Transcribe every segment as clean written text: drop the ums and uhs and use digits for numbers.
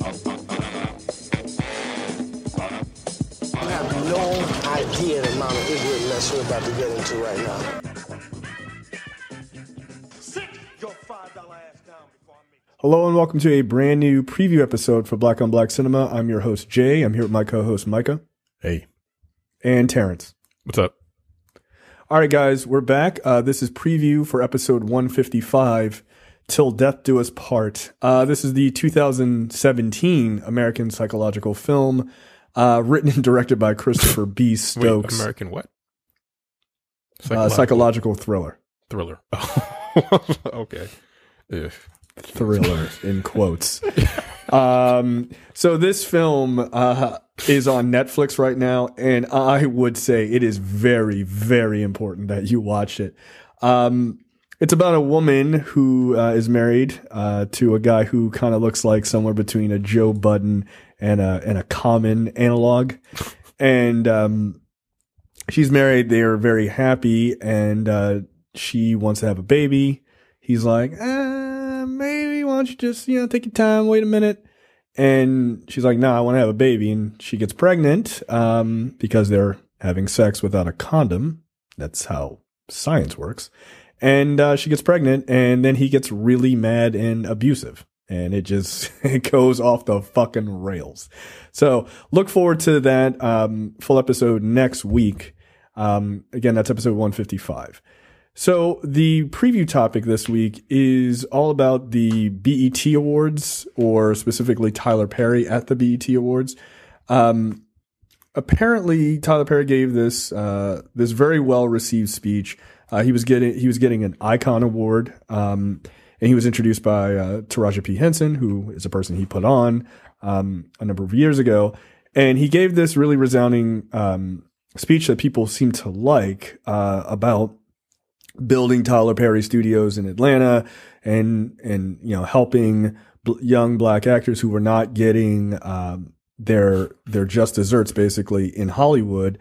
You have no idea the amount of ignorant mess we're about to get into right now. Sit your $5 ass down before I make it. Hello and welcome to a brand new preview episode for Black on Black Cinema. I'm your host, Jay. I'm here with my co-host, Micah. Hey. And Terrence. What's up? All right, guys, we're back. This is preview for episode 155, Til Death Do Us Part. This is the 2017 American psychological film, written and directed by Christopher B. Stokes. Wait, American what? Psychological thriller. Thriller. Okay. Ugh. Thriller in quotes. So this film is on Netflix right now, and I would say it is very, very important that you watch it. It's about a woman who is married to a guy who kind of looks like somewhere between a Joe Budden and a Common analog, and she's married. They are very happy, and she wants to have a baby. He's like, maybe why don't you just, take your time, wait a minute. And she's like, no, I want to have a baby. And she gets pregnant because they're having sex without a condom. That's how science works. And she gets pregnant, and then he gets really mad and abusive. And it goes off the fucking rails. So look forward to that full episode next week. Again, that's episode 155. So the preview topic this week is all about the BET Awards, or specifically Tyler Perry at the BET Awards. Apparently, Tyler Perry gave this very well received speech. He was getting an Icon Award, and he was introduced by Taraji P. Henson, who is a person he put on a number of years ago, and he gave this really resounding speech that people seem to like about building Tyler Perry Studios in Atlanta and helping young black actors who were not getting their just desserts basically in Hollywood,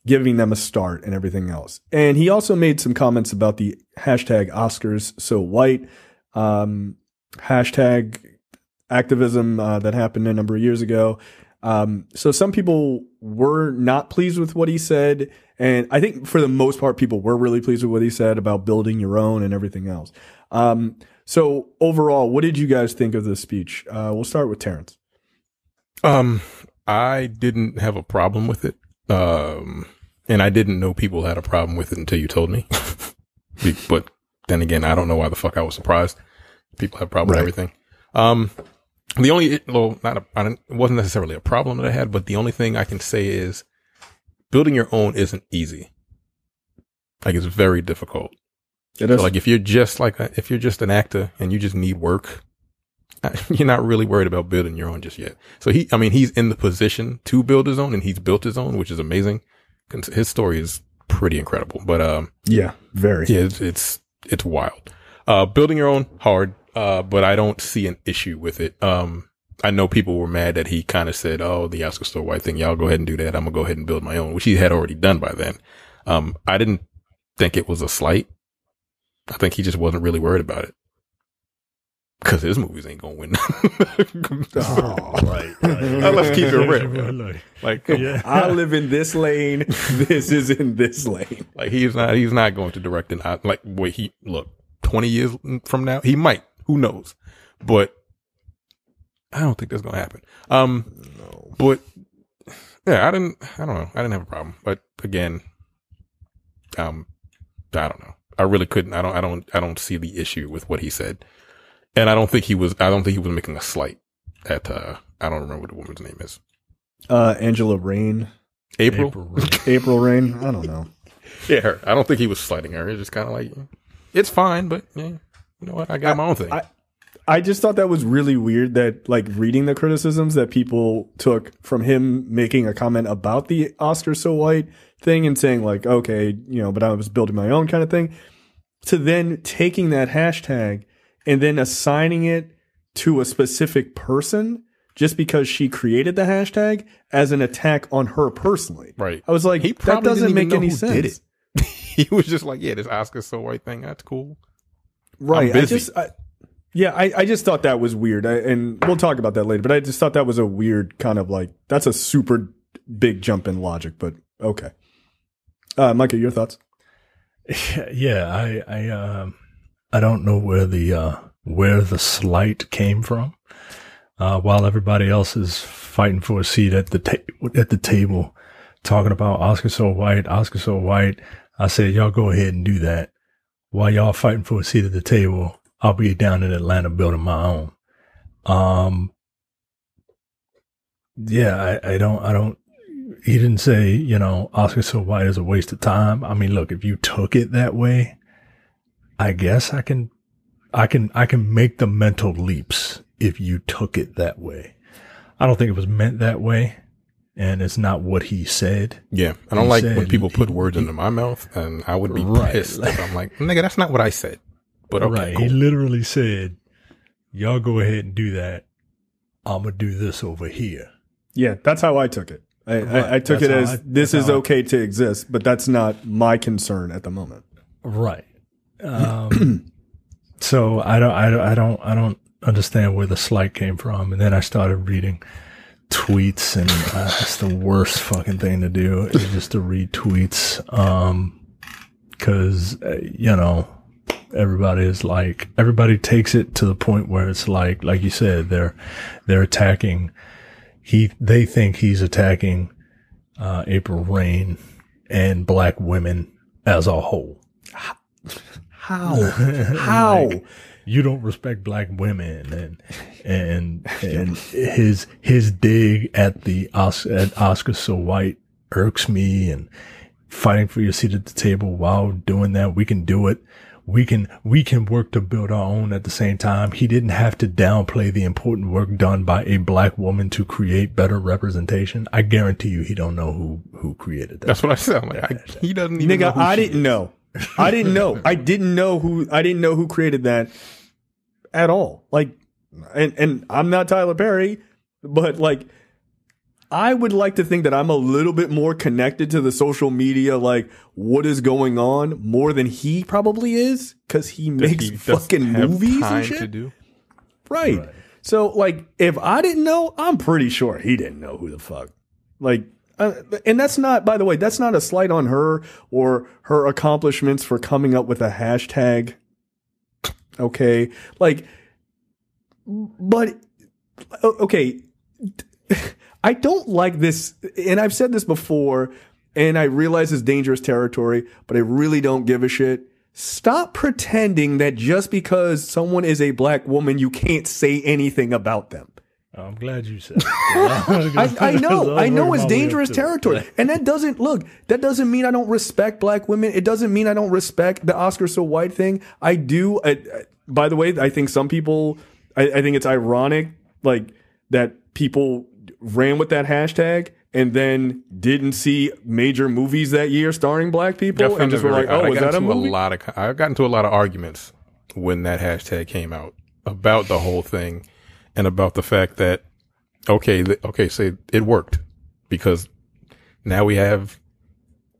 giving them a start and everything else. And he also made some comments about the hashtag Oscars So White hashtag activism that happened a number of years ago. So some people were not pleased with what he said. And I think for the most part, people were really pleased with what he said about building your own and everything else. So overall, what did you guys think of this speech? We'll start with Terrence. I didn't have a problem with it. And I didn't know people had a problem with it until you told me. But then again, I don't know why the fuck I was surprised. People have a problem with everything. The only, it wasn't necessarily a problem that I had, but the only thing I can say is building your own isn't easy. Like, it's very difficult. It is. So, like, if you're just an actor and you just need work, you're not really worried about building your own just yet. So he's in the position to build his own, and he's built his own, which is amazing. His story is pretty incredible, but, yeah, very. Yeah, it's wild. Building your own, hard. But I don't see an issue with it. I know people were mad that he kind of said, oh, the Oscar So White thing, y'all go ahead and do that. I'm gonna go ahead and build my own, which he had already done by then. I didn't think it was a slight. I think he just wasn't really worried about it. Cause his movies ain't gonna win. Right. Let's keep it real. Like, yeah. I live in this lane. This is in this lane. Like, he's not going to direct an, 20 years from now, he might. Who knows? But I don't think that's gonna happen. No. But yeah, I don't know. I didn't have a problem. But again, I don't know. I really couldn't. I don't see the issue with what he said. And I don't think he was making a slight at, I don't remember what the woman's name is. Angela Rain. April Rain. I don't know. Yeah, her. I don't think he was slighting her. It's just kind of like, it's fine, but yeah, you know what? I got my own thing. I just thought that was really weird that, like, reading the criticisms that people took from him making a comment about the Oscar So White thing and saying, like, okay, but I was building my own kind of thing, to then taking that hashtag and then assigning it to a specific person just because she created the hashtag as an attack on her personally. Right. I was like, that doesn't make any sense. Did it. He was just like, yeah, this Oscar So White thing, that's cool. Right. Yeah, I just thought that was weird, and we'll talk about that later. But I just thought that was a weird kind of like that's a super big jump in logic. But okay, Micah, your thoughts? Yeah, I don't know where the slight came from. While everybody else is fighting for a seat at the table, talking about Oscar so white, I said, y'all go ahead and do that. While y'all fighting for a seat at the table, I'll be down in Atlanta building my own. Yeah, I don't, he didn't say, Oscar so white is a waste of time. I mean, look, if you took it that way, I guess I can make the mental leaps if you took it that way. I don't think it was meant that way. And it's not what he said. Yeah. I don't like when people put words into my mouth, and I would be pissed if I'm like, nigga, that's not what I said. But okay, right. Cool. He literally said, y'all go ahead and do that. I'm going to do this over here. Yeah, that's how I took it. I took it as this is okay to exist, but that's not my concern at the moment. Right. So I don't understand where the slight came from. And then I started reading tweets, and it's the worst fucking thing to do is just to read tweets. Cause, everybody takes it to the point where it's like you said, they're attacking. They think he's attacking, April Rain and black women as a whole. How? Like, you don't respect black women, and his dig at Oscar so white irks me, and fighting for your seat at the table while doing that. We can do it. We can work to build our own at the same time. He didn't have to downplay the important work done by a black woman to create better representation. I guarantee you he don't know who created that. That's what I said. I'm like, he doesn't even know who I didn't know. I didn't know. I didn't know who created that at all. Like, and I'm not Tyler Perry, but like, I would like to think that I'm a little bit more connected to the social media, like what is going on more than he probably is, because he makes fucking movies and shit. To do. Right. So like, if I didn't know, I'm pretty sure he didn't know who the fuck. Like, and that's not, by the way, that's not a slight on her or her accomplishments for coming up with a hashtag. Okay. Like, but okay. I don't like this, and I've said this before, and I realize it's dangerous territory, but I really don't give a shit. Stop pretending that just because someone is a black woman, you can't say anything about them. I'm glad you said that. I know it's dangerous territory. And that doesn't mean I don't respect black women. It doesn't mean I don't respect the Oscar so white thing. I do. By the way, I think some people, I think it's ironic, like, that people ran with that hashtag and then didn't see major movies that year starring black people and just were like, oh, was that a movie? I got into a lot of arguments when that hashtag came out about the whole thing and about the fact that, say it worked because now we have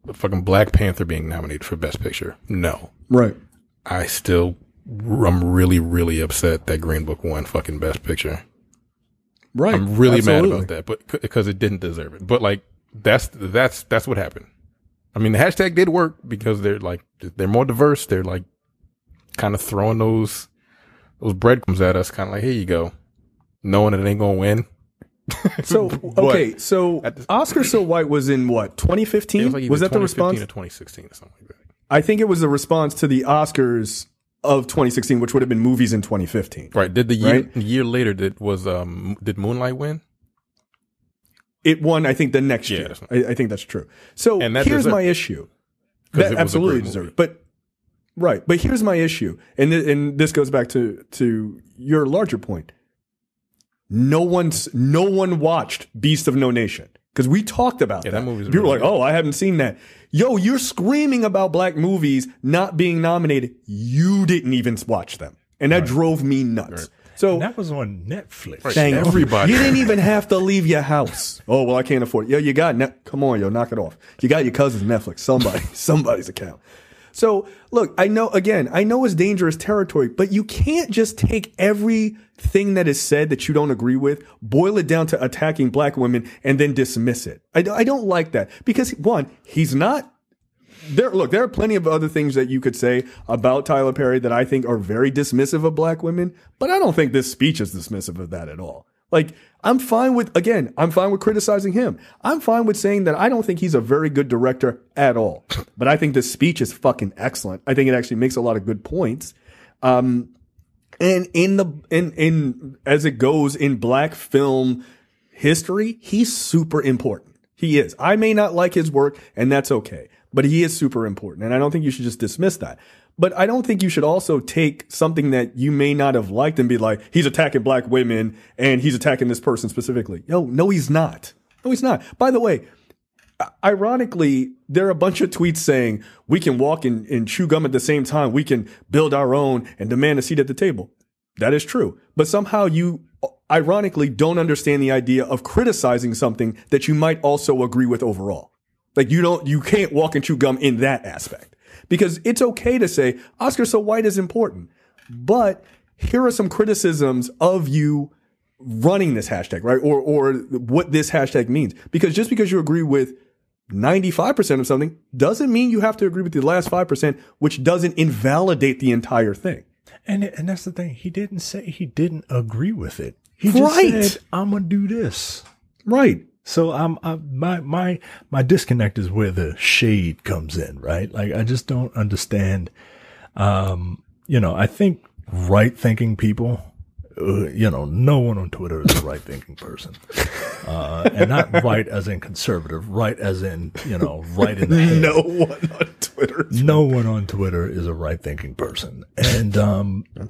the fucking Black Panther being nominated for Best Picture. No. Right. I'm really, really upset that Green Book won fucking Best Picture. Right. I'm really mad about that, but because it didn't deserve it. But like, that's what happened. I mean, the hashtag did work because they're more diverse. They're like kind of throwing those breadcrumbs at us, kind of like, here you go, knowing that it ain't gonna win. So Oscar So White was in what, 2015? Was that the response? 2015 or 2016 or something like that. I think it was the response to the Oscars of 2016, which would have been movies in 2015. Right. Did the year later did Moonlight win? It won, I think, the next year. I think that's true. So here's my issue. That absolutely deserved. But here's my issue, and this goes back to your larger point. No one watched Beast of No Nation because we talked about that. People were like, "Oh, I haven't seen that." Yo, you're screaming about black movies not being nominated. You didn't even watch them, and that drove me nuts. Right. So and that was on Netflix. Right. Everybody, you didn't even have to leave your house. Oh well, I can't afford it. Yo, you got come on, yo, knock it off. You got your cousin's Netflix, somebody's account. So look, I know it's dangerous territory, but you can't just take everything that is said that you don't agree with, boil it down to attacking black women, and then dismiss it. I don't like that because one, he's not there. Look, there are plenty of other things that you could say about Tyler Perry that I think are very dismissive of black women, but I don't think this speech is dismissive of that at all. Like, I'm fine with criticizing him. I'm fine with saying that I don't think he's a very good director at all. But I think this speech is fucking excellent. I think it actually makes a lot of good points. And as it goes in black film history, he's super important. He is. I may not like his work, and that's okay. But he is super important. And I don't think you should just dismiss that. But I don't think you should also take something that you may not have liked and be like, he's attacking black women and he's attacking this person specifically. No, he's not. No, he's not. By the way, ironically, there are a bunch of tweets saying we can walk and chew gum at the same time. We can build our own and demand a seat at the table. That is true. But somehow you ironically don't understand the idea of criticizing something that you might also agree with overall. Like you can't walk and chew gum in that aspect. Because it's okay to say Oscar So White is important, but here are some criticisms of you running this hashtag, right? Or what this hashtag means. Because just because you agree with 95% of something doesn't mean you have to agree with the last 5%, which doesn't invalidate the entire thing. And that's the thing. He didn't say he didn't agree with it. He just said, I'm gonna do this. Right. So my disconnect is where the shade comes in, right? Like, I just don't understand. I think right thinking people, no one on Twitter is a right thinking person. And not right as in conservative, right as in, right in the head. No one on Twitter. No one on Twitter is a right thinking person. And,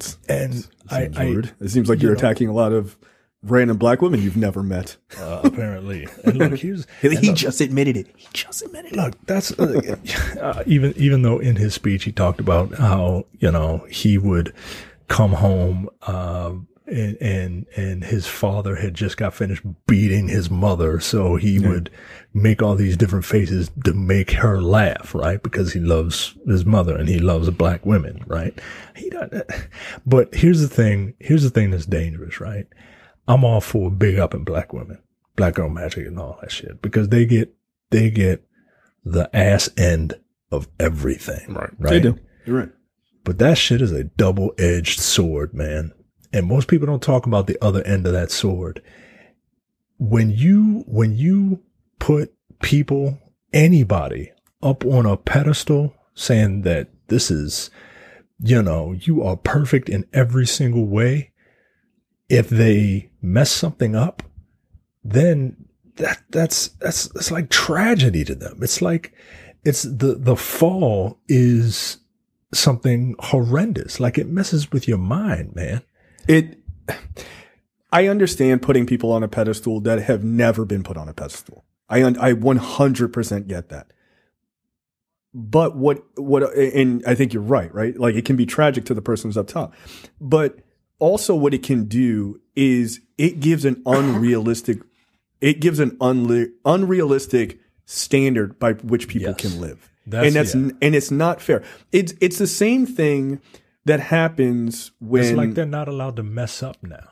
seems weird. It seems like you're attacking a lot of random black women you've never met. Apparently. And look, he just admitted it. Look, that's even though in his speech he talked about how, he would come home, and his father had just got finished beating his mother. So he would make all these different faces to make her laugh, right? Because he loves his mother and he loves black women, right? But here's the thing that's dangerous, right? I'm all for big up in black women, black girl magic and all that shit, because they get the ass end of everything. Right. They do. You're right. But that shit is a double-edged sword, man. And most people don't talk about the other end of that sword. When you put people, anybody, up on a pedestal saying that this is, you are perfect in every single way, if they mess something up, then that's like tragedy to them. It's like, it's the fall is something horrendous. Like, it messes with your mind, man. I understand putting people on a pedestal that have never been put on a pedestal. I 100% get that. But and I think you're right? Like, it can be tragic to the person who's up top, but also what it can do is it gives an unrealistic standard by which people can live. And it's not fair. It's the same thing that happens when it's like they're not allowed to mess up now.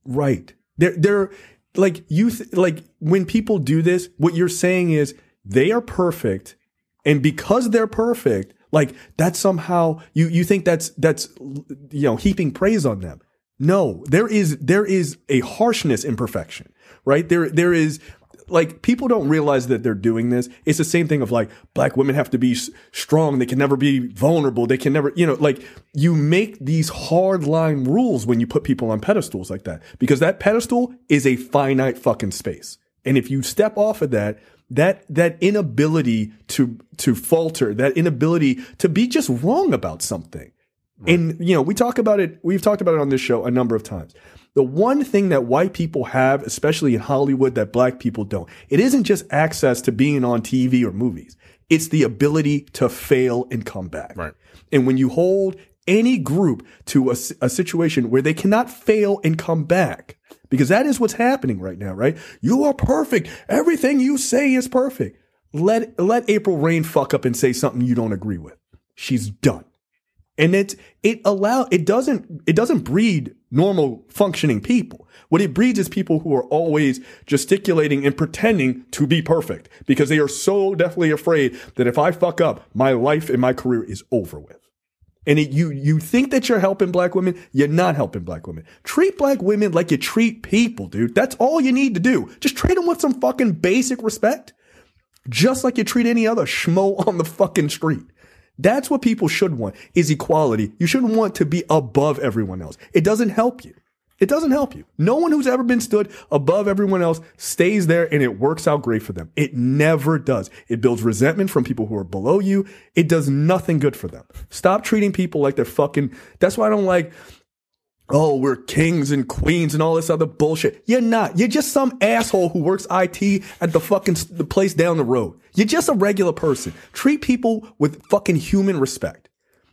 Right. They're like like when people do this, what you're saying is they are perfect, and because they're perfect, like that's somehow you think that's heaping praise on them. No, there is a harshness in perfection, right? There is, like, people don't realize that they're doing this. It's the same thing of like black women have to be strong. They can never be vulnerable. They can never, like, you make these hard line rules when you put people on pedestals like that, because that pedestal is a finite fucking space. And if you step off of that inability to falter, that inability to be just wrong about something. Right. And, we've talked about it on this show a number of times. The one thing that white people have, especially in Hollywood, that black people don't, it isn't just access to being on TV or movies. It's the ability to fail and come back. Right. And when you hold any group to a situation where they cannot fail and come back, because that is what's happening right now, right? You are perfect. Everything you say is perfect. Let April Rain fuck up and say something you don't agree with. she's done. And it doesn't breed normal functioning people. What it breeds is people who are always gesticulating and pretending to be perfect because they are so deathly afraid that if I fuck up, my life and my career is over with. And you think that you're helping black women, you're not helping black women. Treat black women like you treat people, dude. That's all you need to do. Just treat them with some fucking basic respect. Just like you treat any other schmo on the fucking street. That's what people should want, is equality. You shouldn't want to be above everyone else. It doesn't help you. It doesn't help you. No one who's ever been stood above everyone else stays there and it works out great for them. It never does. It builds resentment from people who are below you. It does nothing good for them. Stop treating people like they're fucking, that's why I don't like, oh, we're kings and queens and all this other bullshit. You're not. You're just some asshole who works IT at the place down the road. You're just a regular person. Treat people with fucking human respect.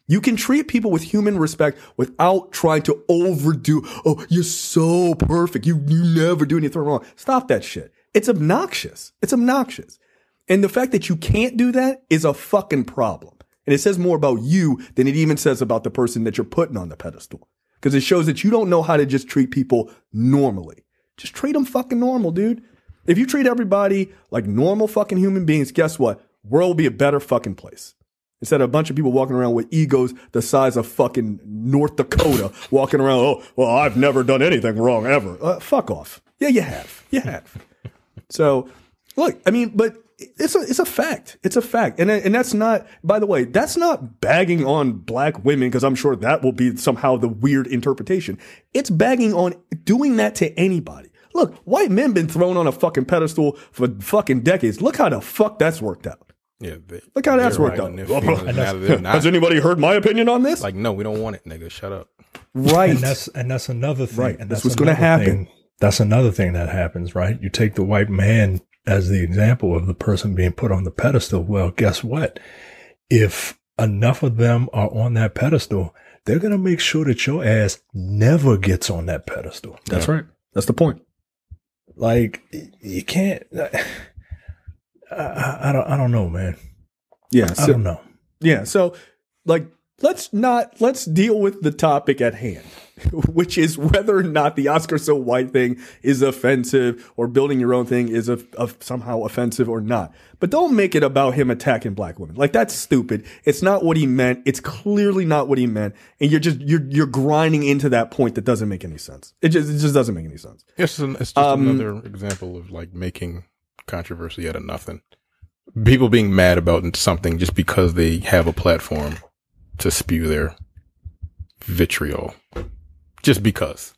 You can treat people with human respect without trying to overdo. Oh, you're so perfect. You never do anything wrong. Stop that shit. It's obnoxious. It's obnoxious. And the fact that you can't do that is a fucking problem. And it says more about you than it even says about the person that you're putting on the pedestal. Because it shows that you don't know how to just treat people normally. Just treat them fucking normal, dude. If you treat everybody like normal fucking human beings, guess what? World will be a better fucking place. Instead of a bunch of people walking around with egos the size of fucking North Dakota, walking around, oh, well, I've never done anything wrong ever. Fuck off. Yeah, you have. You have. So, look, I mean, but it's a fact. It's a fact. And that's not, by the way, that's not bagging on black women, because I'm sure that will be somehow the weird interpretation. It's bagging on doing that to anybody. Look, white men been thrown on a fucking pedestal for fucking decades. Look how the fuck that's worked out. Yeah, look how that's worked out. Has anybody heard my opinion on this? Like, no, we don't want it, nigga. Shut up. Right. And that's another thing. Right. And that's what's going to happen. That's another thing that happens, right? You take the white man as the example of the person being put on the pedestal. Well, guess what? If enough of them are on that pedestal, they're going to make sure that your ass never gets on that pedestal. That's right. That's the point. Like, you can't. I don't know, man. Yeah, I don't know. Yeah, so like let's deal with the topic at hand, which is whether or not the Oscar so white thing is offensive or building your own thing is somehow offensive or not. But don't make it about him attacking black women. Like, that's stupid. It's not what he meant. It's clearly not what he meant. And you're grinding into that point that doesn't make any sense. It just doesn't make any sense. It's just another example of like making controversy out of nothing. People being mad about something just because they have a platform to spew their vitriol. Just because.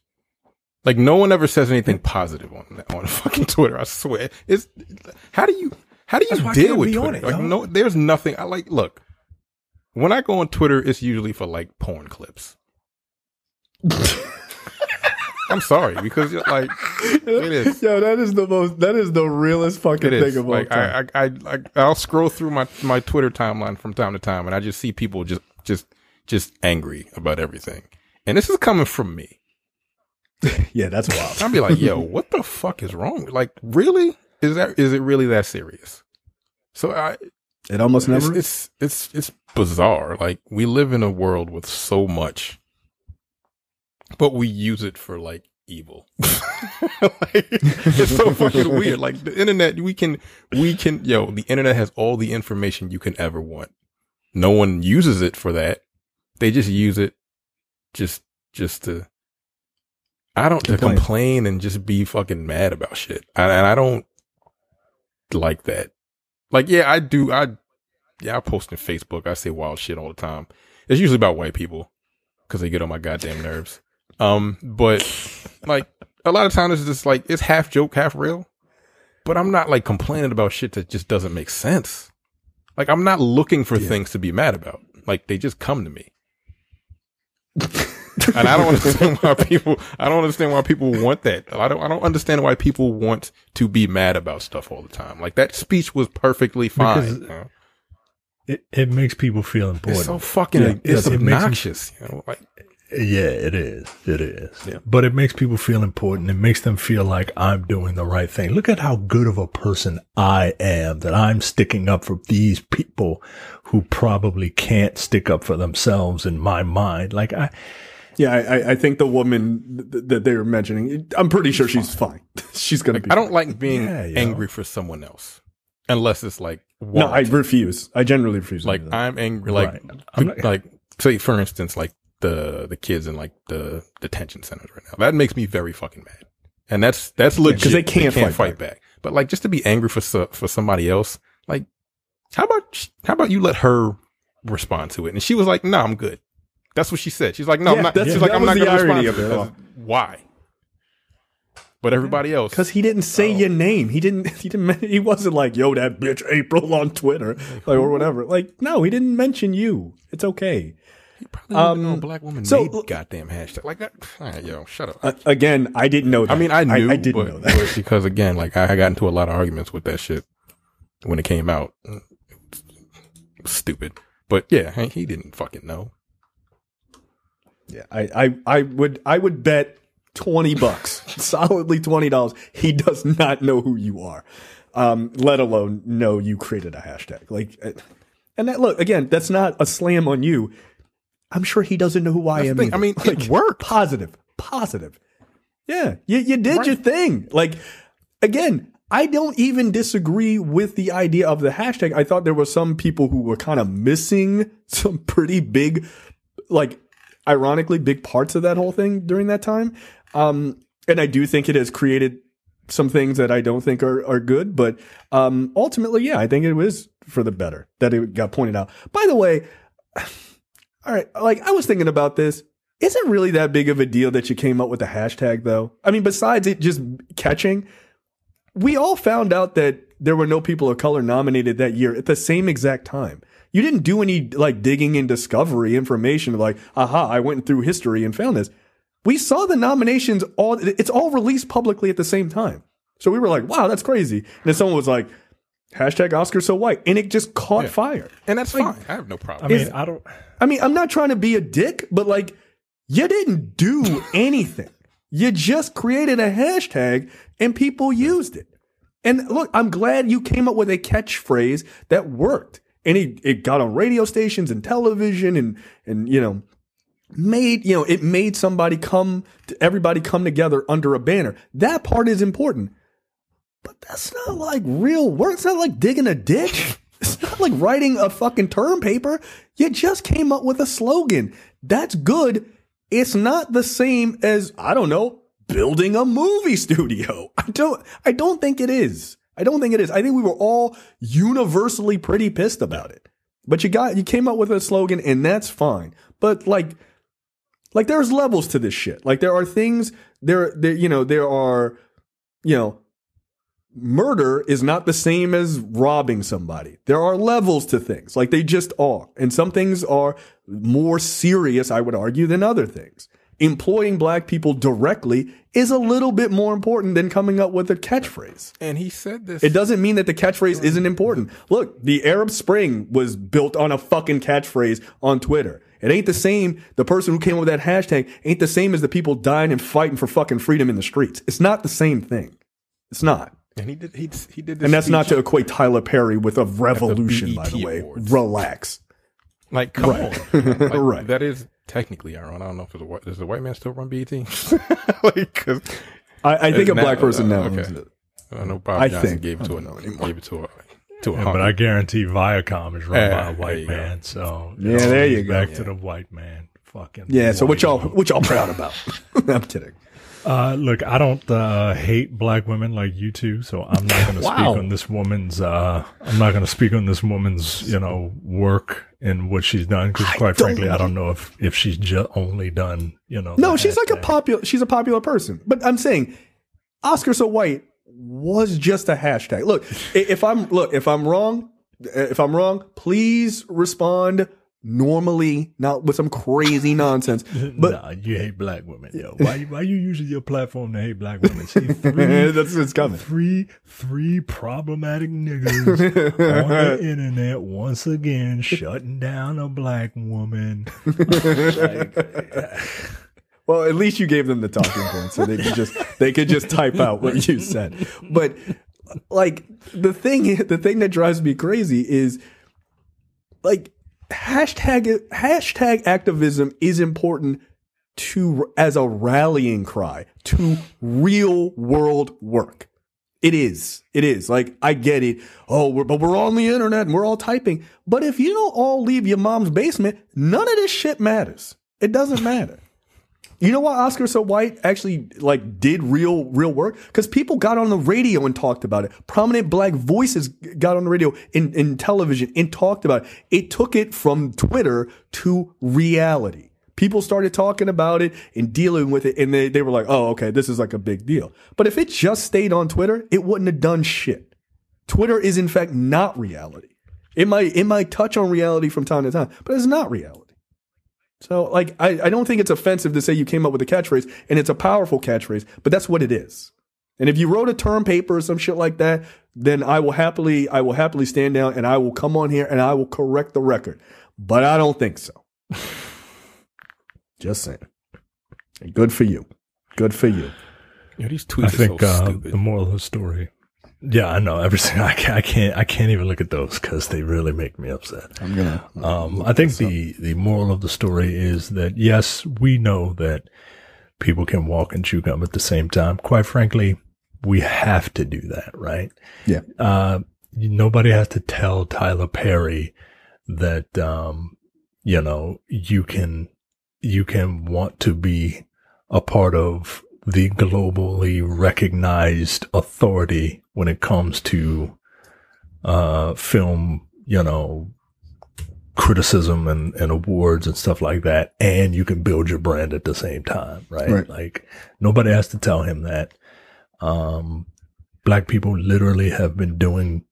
Like, no one ever says anything positive on fucking Twitter. I swear. It's how do you deal with Twitter? Like, no, there's nothing. Look, when I go on Twitter, it's usually for like porn clips. I'm sorry, because like it is. Yo, that is the realest fucking thing of all time. I'll scroll through my Twitter timeline from time to time, and I just see people just angry about everything. And this is coming from me. Yeah, that's wild. I'll be like, yo, what the fuck is wrong? Like, really? Is it really that serious? So it almost never. It's bizarre. Like, we live in a world with so much, but we use it for like evil. Like, it's so fucking weird. Like, the internet, the internet has all the information you can ever want. No one uses it for that. They just use it just to complain and just be fucking mad about shit. And I don't like that. Like, yeah, I do. I post on Facebook. I say wild shit all the time. It's usually about white people because they get on my goddamn nerves. But like a lot of times it's just like, it's half joke, half real, but I'm not like complaining about shit that just doesn't make sense. Like, I'm not looking for things to be mad about. Like, they just come to me. And I don't understand why people want that. I don't understand why people want to be mad about stuff all the time. Like, that speech was perfectly fine. It makes people feel important. It's so fucking, it's obnoxious. You know, like, Yeah, it is. It is. Yeah. But it makes people feel important. It makes them feel like I'm doing the right thing. Look at how good of a person I am, that I'm sticking up for these people who probably can't stick up for themselves in my mind. Like I think the woman that they were mentioning, I'm pretty sure she's fine. She's going to be. I don't like being Yeah, angry for someone else unless it's like No, I refuse. I generally refuse. like to do that. I'm angry. Like Right. I'm not- like say for instance, like the kids in like the detention centers right now. That makes me very fucking mad, and that's legit 'cause they can't fight back. But like just to be angry for somebody else, like how about you let her respond to it? And she was like, "No, I'm good." That's what she said. She's like, "No, I'm not." that's- She's like, that "I'm was not the going to irony respond to of it." it. Why? But everybody else, Because he didn't say your name. He wasn't like, yo, that bitch April on Twitter, like, or whatever. Like, no, he didn't mention you. It's okay. he probably didn't even know a black woman so- made goddamn hashtag like that. All right, yo, shut up. Again, I didn't know that. I mean, I knew, I didn't know that. but because again, like I got into a lot of arguments with that shit when it came out. It was stupid, but yeah, he didn't fucking know. Yeah, I would bet $20, solidly $20. He does not know who you are, let alone know you created a hashtag. Like, and that, look, again, that's not a slam on you. I'm sure he doesn't know who I am. the thing. Either. I mean, it worked. Positive. Yeah, you did your thing. Like, again, I don't even disagree with the idea of the hashtag. I thought there were some people who were kind of missing some pretty big, like, ironically, big parts of that whole thing during that time. And I do think it has created some things that I don't think are good. But ultimately, yeah, I think it was for the better that it got pointed out. By the way, all right, like I was thinking about this. Is it really that big of a deal that you came up with the hashtag, though? I mean, besides it just catching, we all found out that there were no people of color nominated that year at the same exact time. You didn't do any like digging in discovery information like, aha, I went through history and found this. We saw the nominations it's all released publicly at the same time. So we were like, wow, that's crazy. And then someone was like, hashtag Oscar so white. And it just caught fire. And that's fine. I have no problem. I mean, I'm not trying to be a dick, but like, you didn't do anything. You just created a hashtag and people used it. And look, I'm glad you came up with a catchphrase that worked. And it got on radio stations and television and it made everybody come together under a banner. That part is important. But that's not like real work. It's not like digging a ditch. It's not like writing a fucking term paper. You just came up with a slogan. That's good. It's not the same as, I don't know, building a movie studio. I don't think it is. I don't think it is. I think we were all universally pretty pissed about it. But you came up with a slogan and that's fine. But like there's levels to this shit. Like there are things there are murder is not the same as robbing somebody. There are levels to things. Like they just are. And some things are more serious, I would argue, than other things. Employing black people directly is a little bit more important than coming up with a catchphrase. And he said this. It doesn't mean that the catchphrase isn't important. Look, the Arab Spring was built on a fucking catchphrase on Twitter. It ain't the same. The person who came up with that hashtag ain't the same as the people dying and fighting for fucking freedom in the streets. It's not the same thing. It's not. And he did this. And that's not to equate Tyler Perry with a revolution, by the way. Awards. Relax. Like, come on. Like, Right. That is technically ironic. I don't know if does the white man still run BET? Like, 'cause I think a black person now. Okay. owns it. I know Bob I Johnson think. gave it to I don't know anymore. a yeah, hunk. but I guarantee Viacom is run by a there white you go. man. So Yeah, there you go. Back to the white man. Fucking Yeah, so what white y'all proud about? I'm kidding. Look, I don't hate black women like you two, so I'm not going to speak on this woman's. I'm not going to speak on this woman's, work and what she's done. Because quite frankly, I don't know if she's just only done, No, the she's like hashtag. she's a popular person. But I'm saying Oscar so white was just a hashtag. Look, if I'm wrong, please respond normally, not with some crazy nonsense. But nah, you hate black women, yo. Why you using your platform to hate black women? See, that's what's coming. Three problematic niggas on the internet once again shutting down a black woman. Well, at least you gave them the talking points, so they could just type out what you said. But like the thing that drives me crazy is like hashtag activism is important as a rallying cry to real world work. It is. Like, I get it. But we're on the internet and we're all typing. But if you don't all leave your mom's basement, none of this shit matters. It doesn't matter. You know why Oscar So White actually like did real work? Because people got on the radio and talked about it. Prominent black voices got on the radio in television and talked about it. It took it from Twitter to reality. People started talking about it and dealing with it, and they were like, oh, okay, this is like a big deal. But if it just stayed on Twitter, it wouldn't have done shit. Twitter is, in fact, not reality. It might touch on reality from time to time, but it's not reality. So, like, I don't think it's offensive to say you came up with a catchphrase, and it's a powerful catchphrase, but that's what it is. And if you wrote a term paper or some shit like that, then I will happily stand down and I will come on here and I will correct the record. But I don't think so. Just saying. Good for you. Good for you. Yeah, these tweets I think are so stupid. the moral of the story. Yeah, I know everything. I can't even look at those because they really make me upset. I'm gonna. I think the moral of the story is that yes, we know that people can walk and chew gum at the same time. Quite frankly, we have to do that, right? Yeah. Nobody has to tell Tyler Perry that you can want to be a part of the globally recognized authority when it comes to film, criticism and awards and stuff like that, and you can build your brand at the same time, right? Like, nobody has to tell him that. Black people literally have been doing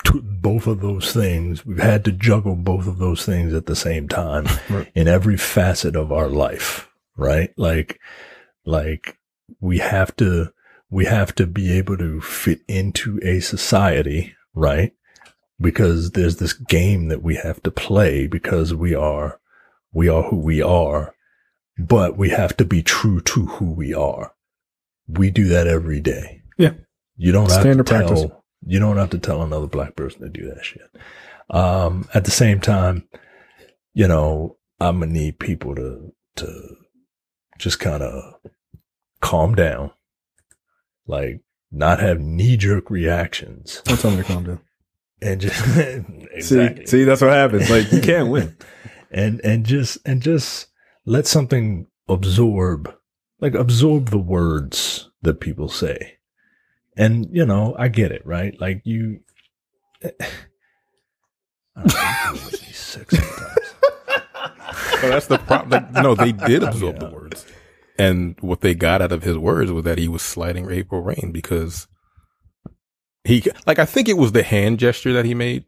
both of those things. We've had to juggle both of those things at the same time in every facet of our life, right? Like we have to be able to fit into a society, right? Because there's this game that we have to play because we are who we are, but we have to be true to who we are. We do that every day. Yeah. You don't have Standard to tell, practice. you don't have to tell another black person to do that shit. At the same time, I'm gonna need people to just kind of calm down, like not have knee-jerk reactions. Don't tell me to calm down. And just exactly. See, that's what happens. Like, you can't win. and just let something absorb the words that people say. And, I get it, right? Like I don't know, it makes me sick sometimes. So that's the problem. No, they did absorb the words. And what they got out of his words was that he was sliding April Rain because I think it was the hand gesture that he made.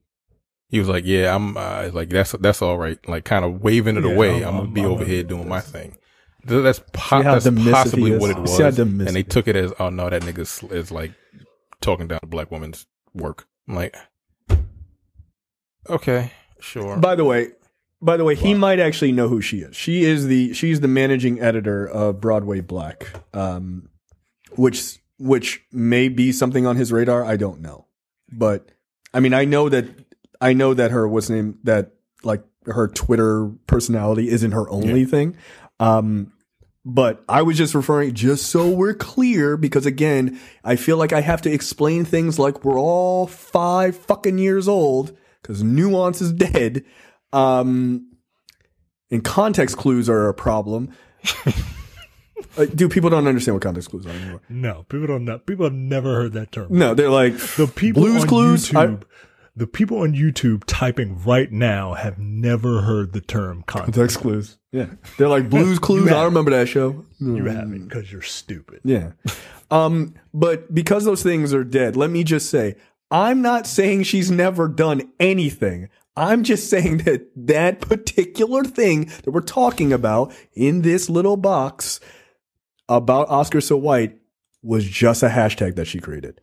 He was like, yeah, I'm like, that's all right. Like, kind of waving it away. I'm going to be over here doing my thing. That's possibly what it was. And they took it as, oh no, that nigga is like talking down a black woman's work. I'm like, okay, sure. By the way, he might actually know who she is. She's the managing editor of Broadway Black, which may be something on his radar. I don't know, but I mean, I know that her Twitter personality isn't her only thing. But I was just referring, just so we're clear, because again, I feel like I have to explain things like we're all 5 fucking years old, because nuance is dead. And context clues are a problem. Dude, people don't understand what context clues are anymore. No, people have never heard that term. No, they're like, the people Blue's on Clues. YouTube, the people on YouTube typing right now have never heard the term Context clues. Yeah. They're like Blue's Clues. I remember that show. You haven't because you're stupid. Yeah. But because those things are dead, let me just say, I'm not saying she's never done anything. I'm just saying that that particular thing that we're talking about in this little box about Oscar So White was just a hashtag that she created.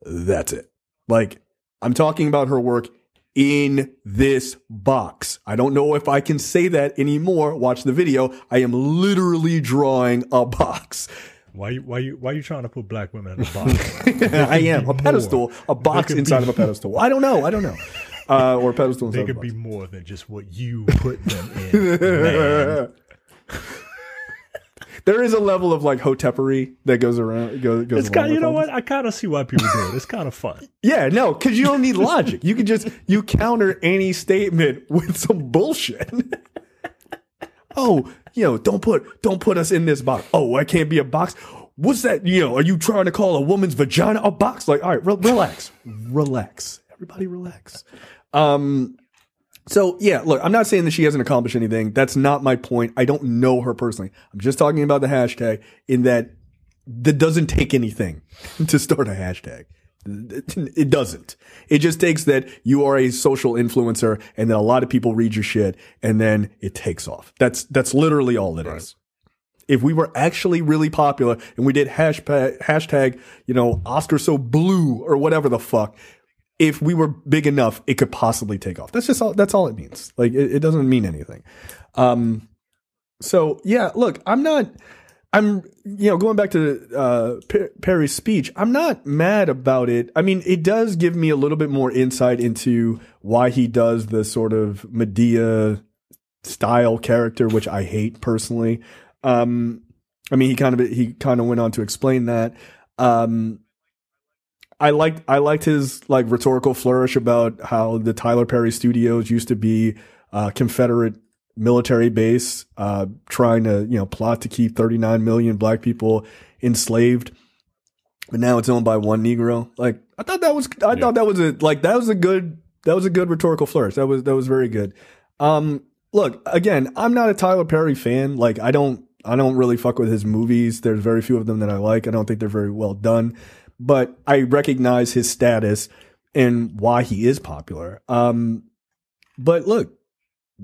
That's it. Like, I'm talking about her work in this box. I don't know if I can say that anymore. Watch the video. I am literally drawing a box. Why you trying to put black women in a box? I am. A pedestal, a box inside of a pedestal. I don't know. Or a pedestal inside They of a could box. be more than just what you put them in, man. There is a level of like hotepery that goes around. Goes It's kind. along You know with what? I kind of see why people do it. It's kind of fun. Yeah, no, because you don't need logic. You can just you counter any statement with some bullshit. Oh, don't put us in this box. Oh, I can't be a box. What's that? Are you trying to call a woman's vagina a box? Like, all right, relax. Everybody relax. So yeah, look, I'm not saying that she hasn't accomplished anything. That's not my point. I don't know her personally. I'm just talking about the hashtag in that doesn't take anything to start a hashtag. It doesn't. It just takes that you are a social influencer and that a lot of people read your shit and then it takes off. That's literally all it is. If we were actually really popular and we did hashtag, Oscar So Blue or whatever the fuck, if we were big enough, it could possibly take off. That's all it means. Like, it doesn't mean anything. So yeah, look, I'm going back to Perry's speech, I'm not mad about it. I mean, it does give me a little bit more insight into why he does the sort of Medea style character, which I hate personally. I mean, he kind of went on to explain that. I liked his like rhetorical flourish about how the Tyler Perry Studios used to be a Confederate military base, trying to plot to keep 39 million black people enslaved, but now it's owned by one Negro. Like, I thought that was a good rhetorical flourish. That was very good. Look, again, I'm not a Tyler Perry fan. Like, I don't really fuck with his movies. There's very few of them that I like. I don't think they're very well done. But I recognize his status and why he is popular. But look,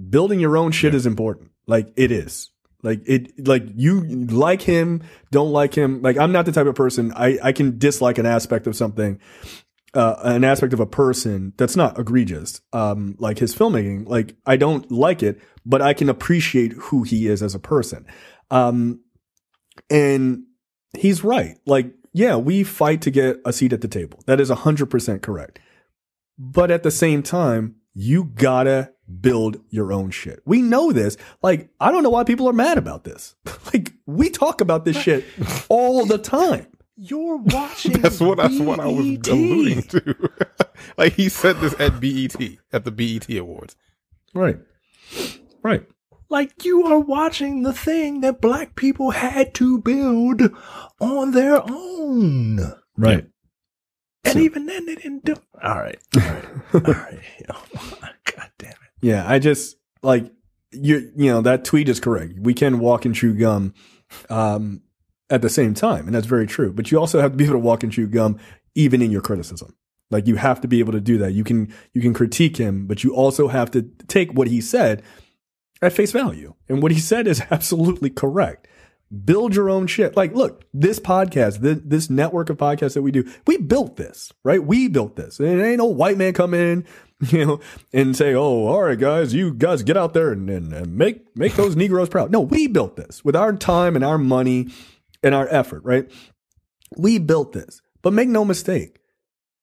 building your own shit is important. Like, it is. Like, you like him, don't like him. Like, I'm not the type of person, I can dislike an aspect of something, an aspect of a person that's not egregious. Like his filmmaking, like, I don't like it, but I can appreciate who he is as a person. And he's right. Like, yeah, we fight to get a seat at the table. That is 100% correct. But at the same time, you gotta build your own shit. We know this. Like, I don't know why people are mad about this. Like, we talk about this shit all the time. You're watching. That's what I was alluding to. Like, he said this at the BET Awards. Right. Like, you are watching the thing that black people had to build on their own. Right. And even then, they didn't do. All right. Oh, God damn it. Yeah, I just like that tweet is correct. We can walk and chew gum at the same time, and that's very true. But you also have to be able to walk and chew gum even in your criticism. Like, you have to be able to do that. You can critique him, but you also have to take what he said at face value. And what he said is absolutely correct. Build your own shit. Like, look, this podcast, this network of podcasts that we do, we built this, right? We built this. And it ain't no white man come in, and say, oh, all right, guys, you guys get out there and make those Negroes proud. No, we built this with our time and our money and our effort, right? We built this. But make no mistake,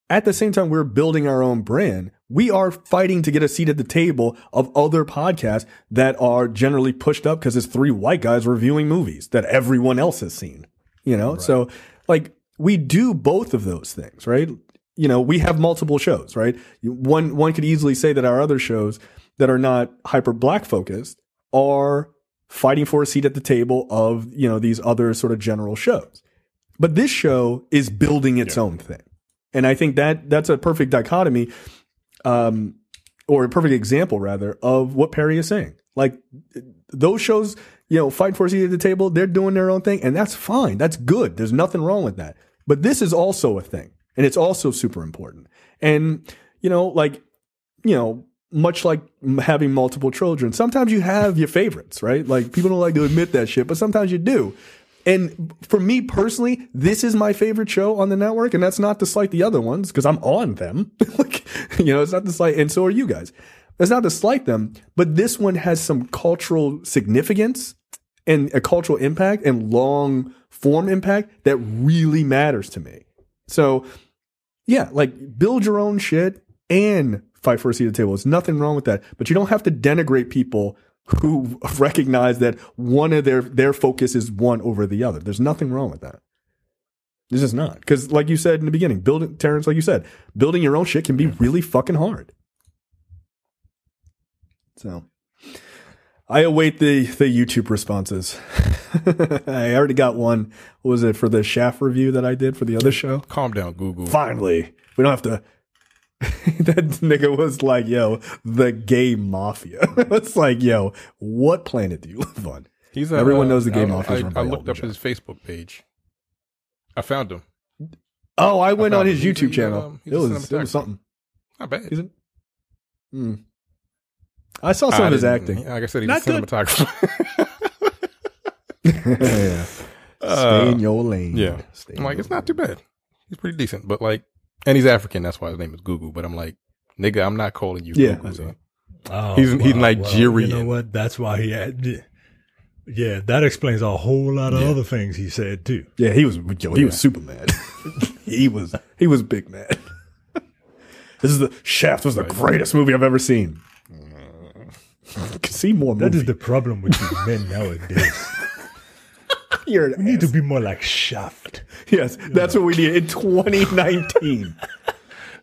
at the same time we're building our own brand, we are fighting to get a seat at the table of other podcasts that are generally pushed up because it's three white guys reviewing movies that everyone else has seen, Right. So, like, we do both of those things, right? We have multiple shows, right? One could easily say that our other shows that are not hyper black focused are fighting for a seat at the table of, these other sort of general shows. But this show is building its own thing. And I think that's a perfect dichotomy, or a perfect example rather, of what Perry is saying. Like, those shows, fighting for a seat at the table, they're doing their own thing, and that's fine. That's good. There's nothing wrong with that. But this is also a thing, and it's also super important. And, much like having multiple children, sometimes you have your favorites, right? Like people don't like to admit that shit, but sometimes you do. And for me personally, this is my favorite show on the network, and that's not to slight the other ones because I'm on them. Like, it's not to slight, and so are you guys. It's not to slight them, but this one has some cultural significance and a cultural impact and long form impact that really matters to me. So yeah, like build your own shit and fight for a seat at the table. There's nothing wrong with that, but you don't have to denigrate people who recognize that one of their focus is one over the other. There's nothing wrong with that. This is not. Because like you said in the beginning, Terrence, like you said, building your own shit can be really fucking hard. So I await the YouTube responses. I already got one. What was it for the Shaft review that I did for the other show? Calm down, Google. Finally. We don't have to. That nigga was like, yo, the gay mafia. It's like, yo, what planet do you live on? Everyone knows the gay mafia. I looked up his Facebook page. I found him. Oh, I went on his YouTube channel. It was something. Not bad. Isn't? I saw some of his acting. Like I said, he's a cinematographer. Yeah. Stay in your lane. Yeah. I'm like, it's not too bad. He's pretty decent, but like, and he's African. That's why his name is Gugu. But I'm like, nigga, I'm not calling you Gugu. So. Oh, he's Nigerian. Well, you know what? That's why he had. Yeah, that explains a whole lot of other things he said too. Yeah, he was super mad. he was big mad. Shaft was the greatest movie I've ever seen. See more movies. That is the problem with you men nowadays. We need to be more like Shaft. Yes, that's what we need in 2019.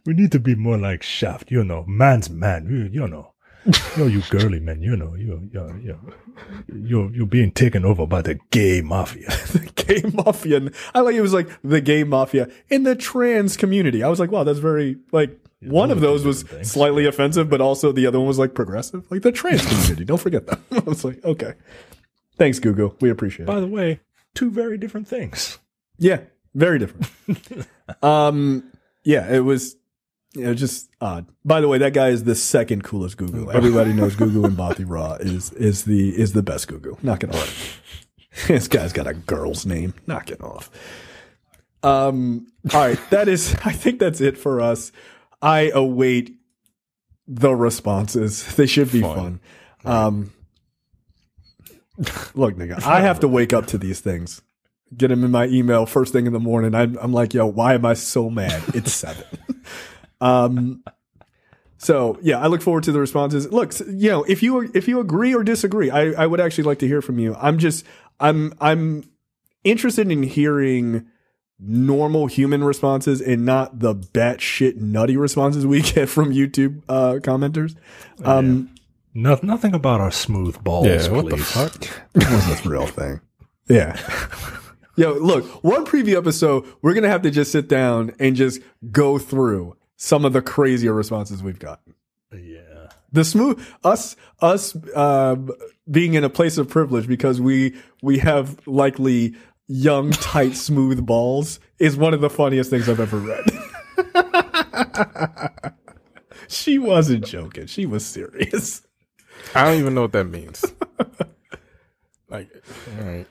We need to be more like Shaft. Man's man. You girly man. You're being taken over by the gay mafia. The gay mafia. I like it was like the gay mafia in the trans community. I was like, wow, that's very like. One of those was slightly offensive, but also the other one was like progressive, like the trans community. Don't forget that. I was like, okay, thanks, Google. We appreciate it. By the way, two very different things. Yeah, very different. Yeah, it was just odd. By the way, that guy is the second coolest Google. Everybody knows Google and Bati Ra is the best Google. Knock it off. This guy's got a girl's name. Knock it off. All right, I think that's it for us. I await the responses. They should be fun. Look, nigga, I have to wake up to these things. Get them in my email first thing in the morning. I'm like, yo, why am I so mad? It's 7. So yeah, I look forward to the responses. Look, if you agree or disagree, I would actually like to hear from you. I'm interested in hearing normal human responses and not the batshit nutty responses we get from YouTube commenters. Nothing about our smooth balls, yeah, what please. the fuck? That was a real thing. Yeah. Yo, look, one preview episode, we're gonna have to just sit down and just go through some of the crazier responses we've gotten. Yeah. The smooth us being in a place of privilege because we have likely young, tight, smooth balls is one of the funniest things I've ever read. She wasn't joking. She was serious. I don't even know what that means. Like, all right.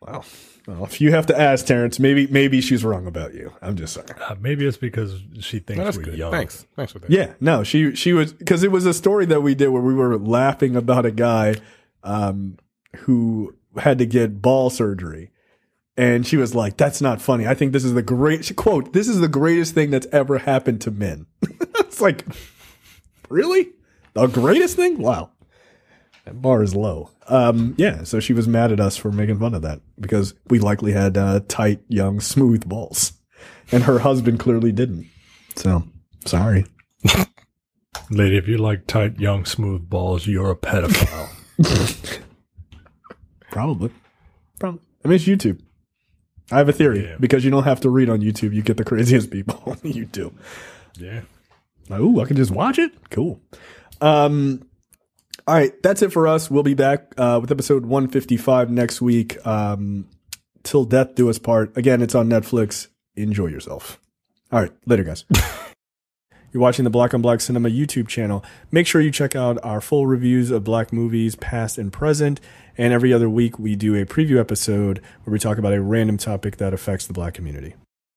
Wow. Well, if you have to ask Terrence, maybe she's wrong about you. I'm just saying. Maybe it's because she thinks we're good. young. Thanks for that. Yeah, no, she was, because it was a story that we did where we were laughing about a guy who had to get ball surgery. And she was like, that's not funny. I think this is quote, this is the greatest thing that's ever happened to men. It's like, really? The greatest thing? Wow. That bar is low. Yeah, so she was mad at us for making fun of that because we likely had tight, young, smooth balls. And her husband clearly didn't. So, sorry. Lady, if you like tight, young, smooth balls, you're a pedophile. Probably. I mean, it's YouTube. I have a theory. Because you don't have to read on YouTube. You get the craziest people on YouTube. Yeah. Ooh, I can just watch it? Cool. All right, that's it for us. We'll be back with episode 155 next week. Till Death Do Us Part. Again, it's on Netflix. Enjoy yourself. All right, later, guys. You're watching the Black on Black Cinema YouTube channel. Make sure you check out our full reviews of black movies, past and present. And every other week, we do a preview episode where we talk about a random topic that affects the black community.